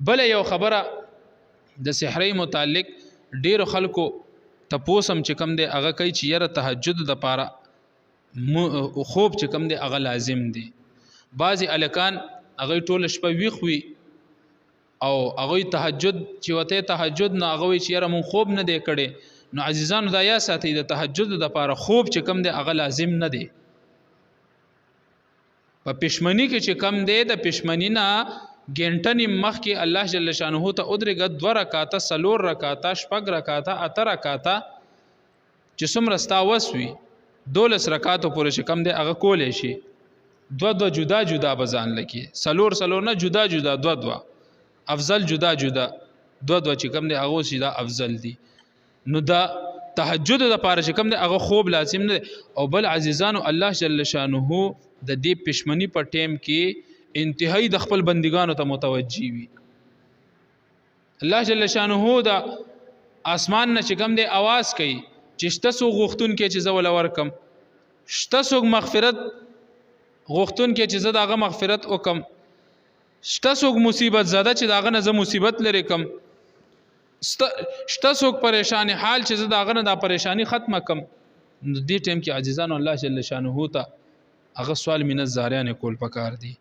بل یو خبره د سحری متعلق ډیر خلکو تپوسم چې کم دی هغه کوي چې یره تهجد د پاره خوب چې کم دی هغه لازم دی. بعضی الکان هغه ټول شپه ویخ وي او هغه تهجد چې وته تهجد نه هغه چې یره مون خوب نه دی کړي. نو عزیزانو دا یا ساتي د تهجد د پاره خوب چې کم دی هغه لازم نه دی. په پښمنی کې چې کم دی د پښمنی نه ګنټنی مخ کې الله جل شانه ته ادرګ 2 رکعاته 4 رکعاته 5 رکعاته 8 رکعاته چې څومره ستا وسوي 12 رکعاتو پورې چې کم دی هغه کولې شي. 2 جدا جدا بزان لکی 4 نه جدا جدا 2 افضل جدا جدا 2 چې کم دی هغه سي دا افضل دي. نو دا تهجد د پاره چې کم دی هغه خوب لازم نه. او بل عزیزانو الله جل شانه د دې پښمنی په ټیم کې انتهایی د خپل بندگانو ته متوجي وي. الله جل شانه دا اسمان نه چې کم دی आवाज کوي چې شته سو غختون کې چې زول ورکم شته سو مغفرت غختون کې چې زه داغه مغفرت وکم شته سو مصیبت زده چې داغه نه زه مصیبت لري کم شته سو پریشان حال چې زه داغه نه دا پریشانی ختمه کم. دې ټیم کې عزیزانو الله جل شانه ته هغه سوال مینه زاریان کول پکار دي.